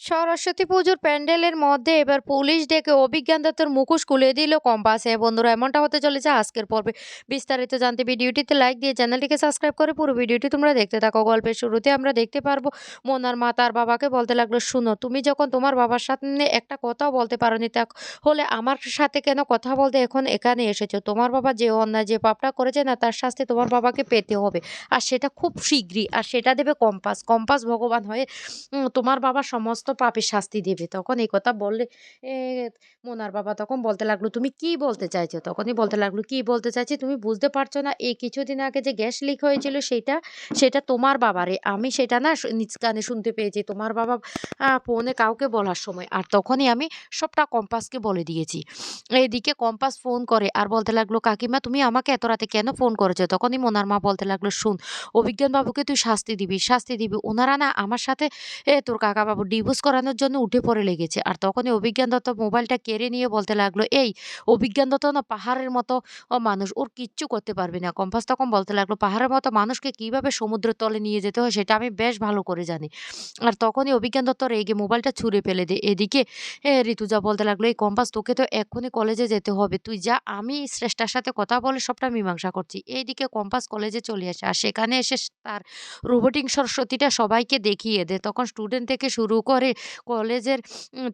সরস্বতী পুজোর প্যান্ডেলের মধ্যে এবার পুলিশ ডেকে অভিজ্ঞান দত্তর মুখোশ খুলে দিল কম্পাসে। বন্ধুরা, এমনটা হতে চলেছে আজকের পর্বে। বিস্তারিত জানতে ভিডিওটিতে লাইক দিয়ে চ্যানেলটিকে সাবস্ক্রাইব করে পুরো ভিডিওটি তোমরা দেখতে থাকো। গল্পের শুরুতে আমরা দেখতে পারবো মোনার মা তার বাবাকে বলতে লাগলো, শুনো, তুমি যখন তোমার বাবার সামনে একটা কথাও বলতে পারোনি, তা হলে আমার সাথে কেন কথা বলতে এখন এখানে এসেছো? তোমার বাবা যে অন্যায় যে পাপটা করেছে না, তার শাস্তি তোমার বাবাকে পেতে হবে, আর সেটা খুব শীঘ্রই। আর সেটা দেবে কম্পাস। কম্পাস ভগবান হয়ে তোমার বাবা সমস্ত পাপের শাস্তি দেবে। তখন এই কথা বললে এ মোনার বাবা তখন বলতে লাগলো, "তুমি কি বলতে চাইছো?" তখনই বলতে লাগলো, "কি বলতে চাইছি তুমি বুঝতে পারছো না? এই কিছুদিন আগে যে গ্যাস লিক হয়েছিল সেটা তোমার বাবারে। আমি সেটা না নিজ কানে শুনতে পেয়েছি তোমার বাবা ফোনে কাউকে বলার সময়। আর তখনই আমি সবটা কম্পাসকে বলে দিয়েছি।" এদিকে কম্পাস ফোন করে আর বলতে লাগলো, "কাকিমা, তুমি আমাকে এত রাতে কেন ফোন করেছো?" তখনই মোনার মা বলতে লাগলো, "শুন, অভিজ্ঞান বাবুকে তুই শাস্তি দিবি, শাস্তি দিবি। উনারা না আমার সাথে তোর কাকাবাবু ডিভোর্স করানোর জন্য উঠে পড়ে লেগেছে।" আর তখনই অভিজ্ঞান দত্ত মোবাইলটা কেড়ে নিয়ে বলতে লাগলো, "এই, অভিজ্ঞান দত্ত না পাহাড়ের মতো মানুষ, ওর কিচ্ছু করতে পারবি না।" কম্পাস তখন বলতে লাগলো, "পাহাড়ের মতো মানুষকে কিভাবে সমুদ্রের তলে নিয়ে যেতে হয় সেটা আমি বেশ ভালো করে জানি।" আর তখনই অভিজ্ঞান দত্ত রেগে মোবাইলটা ছুঁড়ে ফেলে দেয়। এদিকে ঋতুজা বলতে লাগলো, "এই কম্পাস, তোকে তো এক্ষুনি কলেজে যেতে হবে। তুই যা, আমি শ্রেষ্ঠার সাথে কথা বলে সবটা মীমাংসা করছি।" এইদিকে কম্পাস কলেজে চলে আসে। আর সেখানে এসে তার রোবটিক সরস্বতীটা সবাইকে দেখিয়ে দেয়। তখন স্টুডেন্ট থেকে শুরু করে কলেজের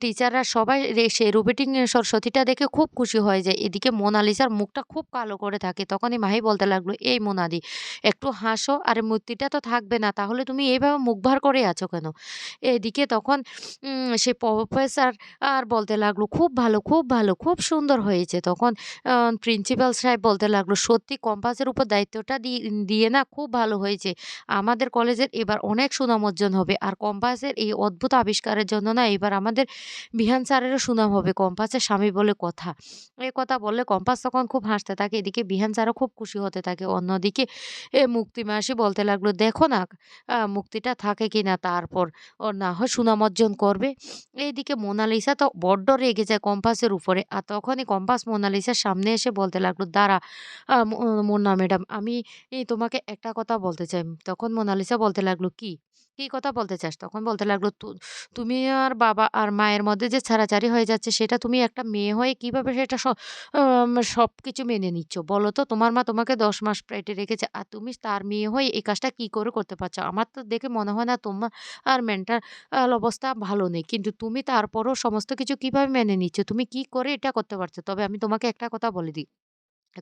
টিচাররা সবাই সে রোবটিক সরস্বতীটা দেখে খুব খুশি হয়ে যায়। এদিকে মোনালিসার মুখটা খুব কালো করে থাকে। তখনই মাহি বলতে লাগলো, "এই মোনাদি, একটু হাসো। আরে মূর্তিটা তো থাকবে না, তাহলে তুমি এইভাবে মুখ ভার করে আছো কেন?" এদিকে তখন সে প্রফেসর বলতে লাগলো, "খুব ভালো, খুব ভালো, খুব সুন্দর হয়েছে।" তখন প্রিন্সিপাল সাহেব বলতে লাগলো, "সত্যি কম্পাসের উপর দায়িত্বটা দিয়ে না খুব ভালো হয়েছে। আমাদের কলেজের এবার অনেক সুনাম অর্জন হবে। আর কম্পাসের এই অদ্ভুত আবিষ্কারের জন্য না এবার আমাদের বিহান স্যারেরও সুনাম হবে। কম্পাসের স্বামী বলে কথা।" এই কথা বললে কম্পাস তখন খুব হাসতে থাকে। এদিকে বিহান স্যারও খুব খুশি হতে থাকে। অন্যদিকে মুক্তি মাসি বলতে লাগলো, "দেখো না মুক্তিটা থাকে কিনা, তারপর ওর না হয় সুনাম অর্জন করবে।" এইদিকে মোনালিসা তো বড্ড রেগে যায় কম্পাসের উপরে। আর তখনই কম্পাস মোনালিসার সামনে এসে বলতে লাগলো, "দাঁড়া মোনা ম্যাডাম, আমি তোমাকে একটা কথা বলতে চাই।" তখন মোনালিসা বলতে লাগলো, "কি? কি কথা বলতে চাস?" তখন বলতে লাগলো, তুমি আর বাবা আর মায়ের মধ্যে যে ছাড়াছাড়ি হয়ে যাচ্ছে, সেটা তুমি একটা মেয়ে হয়ে কিভাবে সেটা সবকিছু মেনে নিচ্ছ? বলো তো? তোমার মা তোমাকে ১০ মাস পেটে রেখেছে। আর তুমি তার মেয়ে হয়ে এই কাজটা কি করে করতে পারছো? আমার তো দেখে মনে হয় না তোমার আর মেন্টাল অবস্থা ভালো নেই। কিন্তু তুমি তারপরও সমস্ত কিছু কিভাবে মেনে নিচ্ছ? তুমি কি করে এটা করতে পারছো? তবে আমি তোমাকে একটা কথা বলে দিই।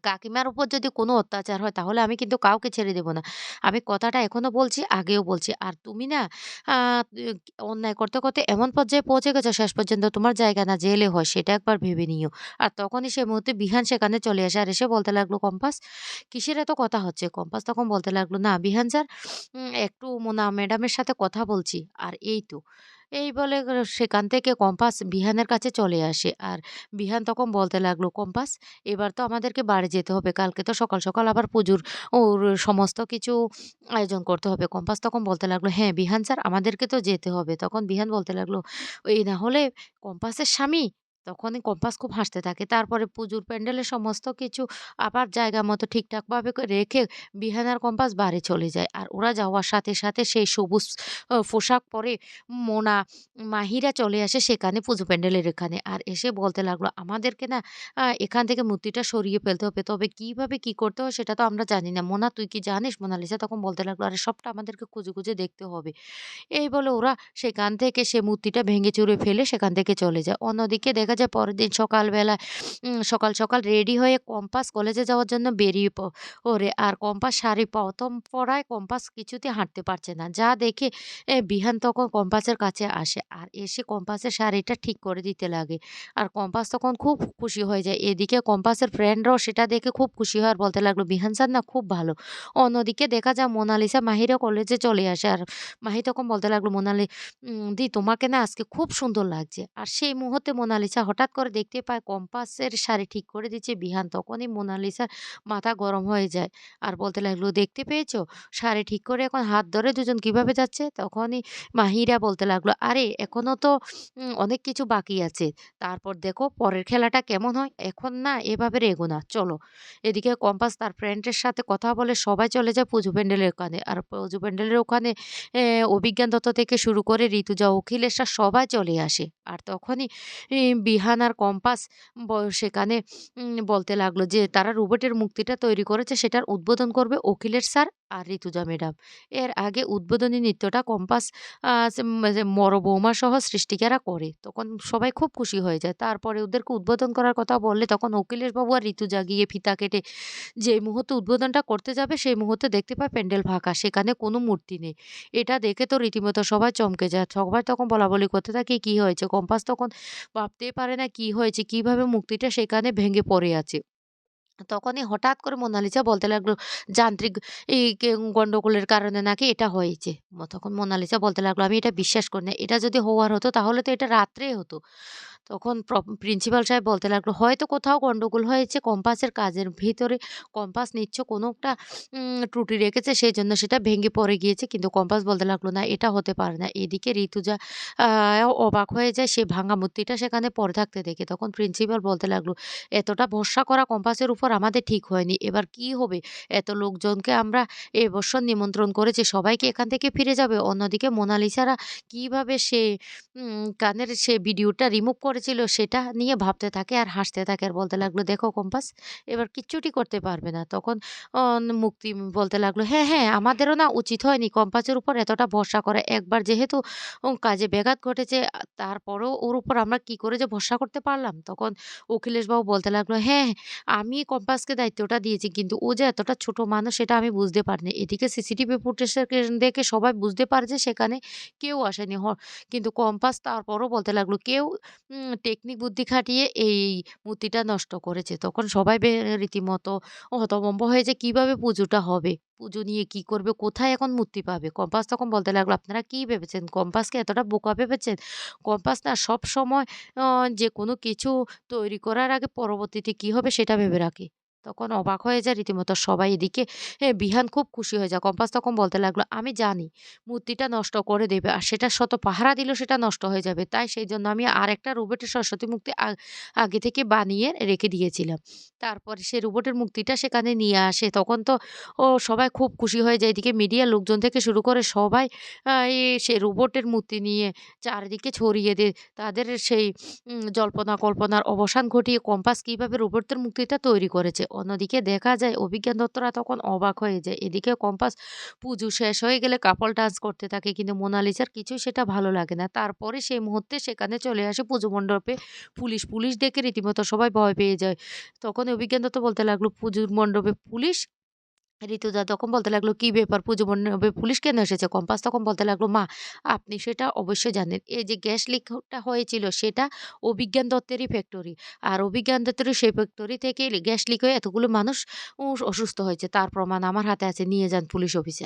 কাকিমার উপর যদি কোনো অত্যাচার হয়, তাহলে আমি কিন্তু কাউকে ছেড়ে দেব না। আমি কথাটা এখনো বলছি, আগেও বলছি। আর তুমি না আ এ অন্যায় করতে, করতে এমন পর্যায়ে পৌঁছে গেছো, শেষ পর্যন্ত তোমার জায়গা না জেলে হয়, সেটা একবার ভেবে নিও। আর তখনই সেই মুহূর্তে বিহান সেখানে চলে আসে। আর এসে বলতে লাগলো, "কম্পাস, কিসের এত কথা হচ্ছে?" কম্পাস তখন বলতে লাগলো, "না বিহান স্যার, একটু মোনা ম্যাডামের সাথে কথা বলছি।" আর এই তো। এই বলে সেখান থেকে কম্পাস বিহানের কাছে চলে আসে। আর বিহান তখন বলতে লাগলো, "কম্পাস, এবার তো আমাদেরকে বাড়ি যেতে হবে। কালকে তো সকাল, সকাল আবার পুজোর ওর সমস্ত কিছু আয়োজন করতে হবে।" কম্পাস তখন বলতে লাগলো, "হ্যাঁ, বিহান স্যার, আমাদেরকে তো যেতে হবে।" তখন বিহান বলতে লাগলো, "এই না হলে কম্পাসের স্বামী?" তখনই কম্পাস খুব হাসতে থাকে। তারপরে পুজোর প্যান্ডেলের সমস্ত কিছু আবার জায়গা মতো ঠিকঠাকভাবে রেখে বিহান আর কম্পাস বাড়ি চলে যায়। আর ওরা যাওয়ার সাথে, সাথে সেই সবুজ পোশাক পরে মোনা, মাহিরা চলে আসে সেখানে পুজো প্যান্ডেলের এখানে। আর এসে বলতে লাগলো, "আমাদেরকে না এখান থেকে মূর্তিটা সরিয়ে ফেলতে হবে। তবে কিভাবে কি করতে হয় সেটা তো আমরা জানি না। মোনা, তুই কি জানিস?" মোনালিসা তখন বলতে লাগলো, "আরে সবটা আমাদেরকে খুঁজে, খুঁজে দেখতে হবে।" এই বলে ওরা সেখান থেকে সে মূর্তিটা ভেঙে চুরে ফেলে সেখান থেকে চলে যায়। অন্যদিকে দেখা যায় পরের দিন সকালবেলা সকাল, সকাল রেডি হয়ে কম্পাস কলেজে যাওয়ার জন্য বেরিয়ে ওরে। আর কম্পাস শাড়ি ১ম পড়ায় কম্পাস কিছুতেই হাঁটতে পারছে না। যা দেখে বিহান তখন কম্পাসের কাছে আসে। আর এসে কম্পাসের শাড়িটা ঠিক করে দিতে লাগে। আর কম্পাস তখন খুব খুশি হয়ে যায়। এদিকে কম্পাসের ফ্রেন্ডরাও সেটা দেখে খুব খুশি হয় আর বলতে লাগলো, "বিহান স্যার না খুব ভালো।" অন্যদিকে দেখা যায় মোনালিসা মাহিরা কলেজে চলে আসে। আর মাহি তখন বলতে লাগলো, দি, তোমাকে না আজকে খুব সুন্দর লাগছে।" আর সেই মুহূর্তে মোনালিসা হঠাৎ করে দেখতে পায় কম্পাসের শাড়ি ঠিক করে দিচ্ছে বিহান। তখনই মোনালিসার মাথা গরম হয়ে যায়। আর বলতে লাগলো, "দেখতে পেয়েছো? শাড়ি ঠিক করে এখন হাত ধরে দুজন কিভাবে যাচ্ছে?" তখনই মাহিরা বলতে লাগলো, "আরে এখনো তো অনেক কিছু বাকি আছে। তারপর দেখো পরের খেলাটা কেমন হয়। এখন না এভাবে রেগো না। চলো।" এদিকে কম্পাস তার ফ্রেন্ডের সাথে কথা বলে সবাই চলে যায় পুজো প্যান্ডেলের ওখানে। আর পুজো প্যান্ডেলের ওখানে অভিজ্ঞান দত্ত থেকে শুরু করে ঋতুজা, অখিলেশরা সবাই চলে আসে। আর তখনই বিহান আর কম্পাস সেখানে বলতে লাগলো যে তারা রোবটের মূর্তিটা তৈরি করেছে সেটার উদ্বোধন করবে অখিলেশ স্যার আর ঋতুজা ম্যাডাম। এর আগে উদ্বোধনী নৃত্যটা কম্পাস যে বড় বৌমা সহ সৃষ্টিকারা করে। তখন সবাই খুব খুশি হয়ে যায়। তারপরে ওদেরকে উদ্বোধন করার কথা বললে তখন অখিলেশ বাবু আর ঋতুজা গিয়ে ফিতা কেটে যেই মুহূর্তে উদ্বোধনটা করতে যাবে সেই মুহূর্তে দেখতে পায় প্যান্ডেল ফাঁকা। সেখানে কোনো মূর্তি নেই। এটা দেখে তো রীতিমতো সবাই চমকে যায়। সবাই তখন বলাবলি করতে থাকে, "কি হয়েছে?" কম্পাস তখন ভাবতেই পারে না কি হয়েছে, কিভাবে মূর্তিটা সেখানে ভেঙে পড়ে আছে। তখনই হঠাৎ করে মোনালিসা বলতে লাগলো, "যান্ত্রিক গন্ডগোলের কারণে নাকি এটা হয়েছে।" তখন মোনালিসা বলতে লাগলো, "আমি এটা বিশ্বাস করি না। এটা যদি হওয়ার হতো তাহলে তো এটা রাত্রেই হতো।" তখন প্রিন্সিপাল সাহেব বলতে লাগলো, "হয়তো কোথাও গন্ডগোল হয়েছে কম্পাসের কাজের ভিতরে। কম্পাস নিশ্চয় কোনো একটা ত্রুটি রেখেছে সেজন্য সেটা ভেঙে পড়ে গিয়েছে।" কিন্তু কম্পাস বলতে লাগলো, "না এটা হতে পারে না।" এদিকে ঋতুজা আ অবাক হয়ে যায় সে ভাঙা মূর্তিটা সেখানে পড়ে থাকতে দেখে। তখন প্রিন্সিপাল বলতে লাগলো, "এতটা ভরসা করা কম্পাসের উপর আমাদের ঠিক হয়নি। এবার কি হবে? এত লোকজনকে আমরা এবছর নিমন্ত্রণ করেছি। সবাই কি এখান থেকে ফিরে যাবে?" অন্যদিকে মোনালিসারা কিভাবে সে গানের সে ভিডিওটা রিমুভ করেছিল সেটা নিয়ে ভাবতে থাকে আর হাসতে থাকে আর বলতে লাগলো, "দেখো কম্পাস এবার কিচ্ছুটি করতে পারবে না।" তখন মুক্তি বলতে লাগলো, "হ্যাঁ, হ্যাঁ আমাদেরও না উচিত হয়নি কম্পাসের উপর এতটা ভরসা করা। একবার যেহেতু কাজে ব্যাঘাত ঘটেছে তারপরেও ওর উপর আমরা কি করে যে ভরসা করতে পারলাম?" তখন অখিলেশবাবু বলতে লাগলো, "হ্যাঁ, আমি কম্পাসকে দায়িত্বটা দিয়েছি কিন্তু ও যে এতটা ছোট মানুষ সেটা আমি বুঝতে পারিনি।" এদিকে সিসিটিভি ফুটেজটাকে দেখে সবাই বুঝতে পারে যে সেখানে কেউ আসেনি। কিন্তু কম্পাস তারপরও বলতে লাগলো, "কেউ টেকনিক বুদ্ধি খাটিয়ে এই মূর্তিটা নষ্ট করেছে।" তখন সবাই রীতিমতো হতভম্ব হয়ে যায় কিভাবে পুজোটা হবে? পুজো নিয়ে কি করবে? কোথায় এখন মূর্তি পাবে? কম্পাস তখন বলতে লাগলো, "আপনারা কি ভেবেছেন? কম্পাসকে এতটা বোকা ভেবেছেন? কম্পাস না সবসময় যেকোনো কিছু তৈরি করার আগে পরবর্তীতে কি হবে সেটা ভেবে রাখে।" তখন অবাক হয়ে যায় রীতিমতো সবাই। এদিকে বিহান খুব খুশি হয়ে যায়। কম্পাস তখন বলতে লাগলো, "আমি জানি মূর্তিটা নষ্ট করে দেবে। আর সেটা শত পাহারা দিলেও সেটা নষ্ট হয়ে যাবে। তাই সেইজন্য আমি আরেকটা রোবটের সরস্বতী মূর্তি আগে থেকে বানিয়ে রেখে দিয়েছিলাম।" তারপরে সে রোবটের মূর্তিটা সেখানে নিয়ে আসে। তখন তো সবাই খুব খুশি হয়ে যায়। এদিকে মিডিয়ার লোকজন থেকে শুরু করে সবাই সে রোবটের মূর্তি নিয়ে চারিদিকে ছড়িয়ে দেয়। তাদের সেই জল্পনা কল্পনার অবসান ঘটিয়ে কম্পাস কিভাবে রোবটের মূর্তিটা তৈরি করেছে। অন্যদিকে দেখা যায় অভিজ্ঞান দত্তরা তখন অবাক হয়ে যায়। এদিকে কম্পাস পুজো শেষ হয়ে গেলে কাপল ডান্স করতে থাকে কিন্তু মোনালিসার কিছুই সেটা ভালো লাগে না। তারপরে সেই মুহূর্তে সেখানে চলে আসে পুজো মণ্ডপে পুলিশ। পুলিশ দেখে রীতিমতো সবাই ভয় পেয়ে যায়। তখন অভিজ্ঞান দত্ত বলতে লাগলো, "পুজোর মণ্ডপে পুলিশ?" ঋতুজা তখন বলতে লাগলো, "কি ব্যাপার? পুজো মণ্ডপে পুলিশ কেন এসেছে?" কম্পাস তখন বলতে লাগলো, "মা আপনি সেটা অবশ্যই জানেন। এই যে গ্যাস লিকটা হয়েছিল সেটা অভিজ্ঞান দত্তেরই ফ্যাক্টরি। আর অভিজ্ঞান দত্তেরই সেই ফ্যাক্টরি থেকে গ্যাস লিক হয়ে এতগুলো মানুষ অসুস্থ হয়েছে। তার প্রমাণ আমার হাতে আছে। নিয়ে যান পুলিশ অফিসে।"